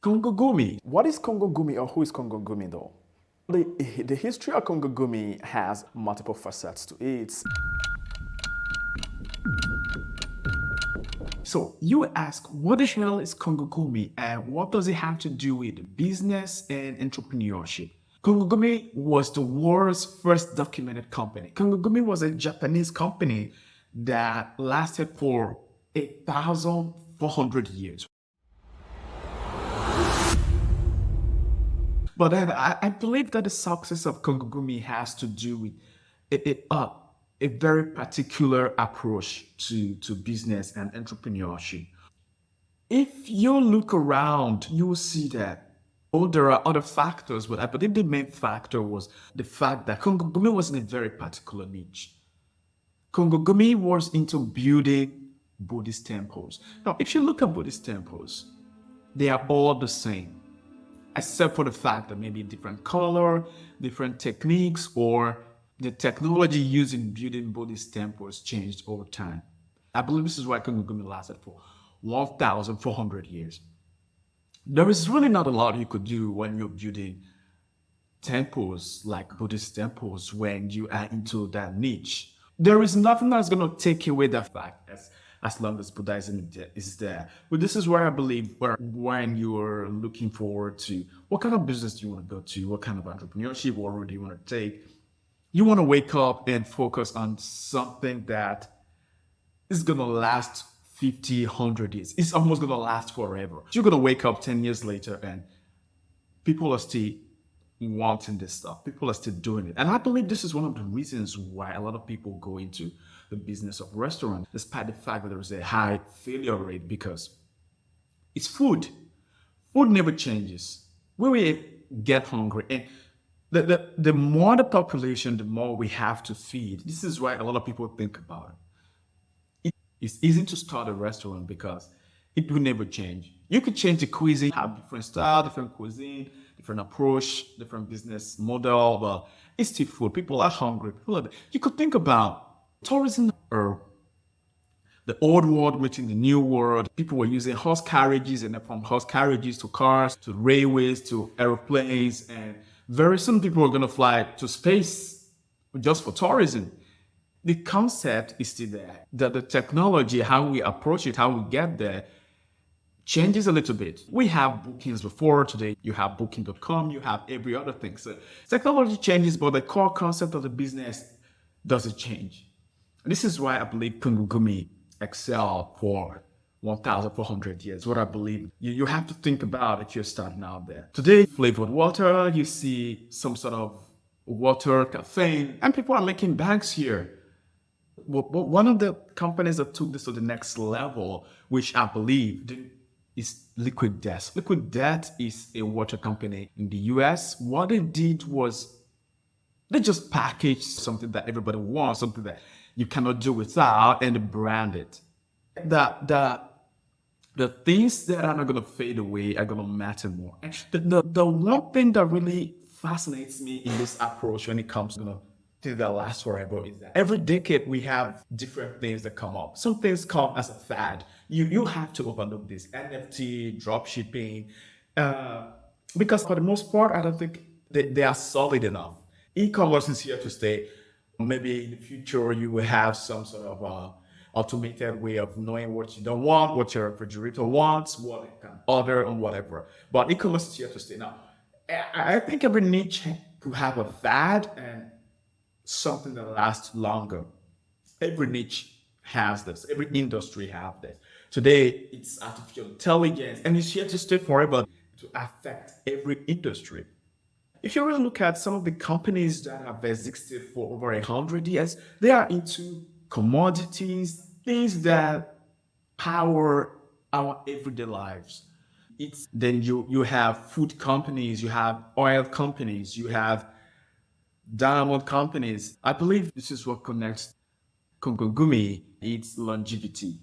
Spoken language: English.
Kongo Gumi. What is Kongo Gumi or who is Kongo Gumi though? The history of Kongo Gumi has multiple facets to it. So you ask, what the hell is Kongo Gumi and what does it have to do with business and entrepreneurship? Kongo Gumi was the world's first documented company. Kongo Gumi was a Japanese company that lasted for 1,400 years. But then I believe that the success of Kongo Gumi has to do with a very particular approach to business and entrepreneurship. If you look around, you will see that there are other factors, but I believe the main factor was the fact that Kongo Gumi was in a very particular niche. Kongo Gumi was into building Buddhist temples. Now, if you look at Buddhist temples, they are all the same, except for the fact that maybe different color, different techniques, or the technology used in building Buddhist temples changed over time. I believe this is why Kongo Gumi lasted for 1,400 years. There is really not a lot you could do when you're building temples like Buddhist temples when you are into that niche. There is nothing that's going to take away that fact as long as Buddhism is there. But this is where I believe when you're looking forward to what kind of business do you want to go to, what kind of entrepreneurship, what road do you want to take, you want to wake up and focus on something that is going to last 50, 100 years. It's almost going to last forever. You're going to wake up 10 years later and people are still wanting this stuff. People are still doing it. And I believe this is one of the reasons why a lot of people go into the business of restaurant, despite the fact that there is a high failure rate, because it's food. Food never changes. We will get hungry. And the more the population, the more we have to feed. This is why a lot of people think about it. It's easy to start a restaurant because it will never change. You could change the cuisine, have different style, different cuisine, different approach, different business model, but it's still food. People are hungry. You could think about tourism or the old world meeting the new world. People were using horse carriages, and from horse carriages to cars, to railways, to airplanes, and very soon people are going to fly to space just for tourism. The concept is still there. That the technology, how we approach it, how we get there, changes a little bit. We have bookings before. Today you have booking.com, you have every other thing. So technology changes, but the core concept of the business doesn't change. This is why I believe Kongo Gumi excelled for 1,400 years. What I believe you have to think about if you're starting out there. Today, flavored water, you see some sort of water, caffeine, and people are making banks here. One of the companies that took this to the next level, which I believe is Liquid Death. Liquid Death is a water company in the US. What they did was they just packaged something that everybody wants, something that you cannot do without, and brand it. The things that are not going to fade away are going to matter more. And the one thing that really fascinates me in this approach when it comes to things that last forever is that every decade we have different things that come up. Some things come as a fad. You have to overlook this NFT, drop shipping, because for the most part, I don't think they are solid enough. E-commerce is here to stay. Maybe in the future you will have some sort of automated way of knowing what you don't want, what your refrigerator wants, what it can order, and whatever. But e-commerce is here to stay. Now, I think every niche could have a fad and something that lasts longer. Every niche has this. Every industry has this. Today, it's artificial intelligence, and it's here to stay forever to affect every industry. If you really look at some of the companies that have existed for over 100 years, they are into commodities, things that power our everyday lives. Then you have food companies, you have oil companies, you have diamond companies. I believe this is what connects Kongo Gumi, its longevity.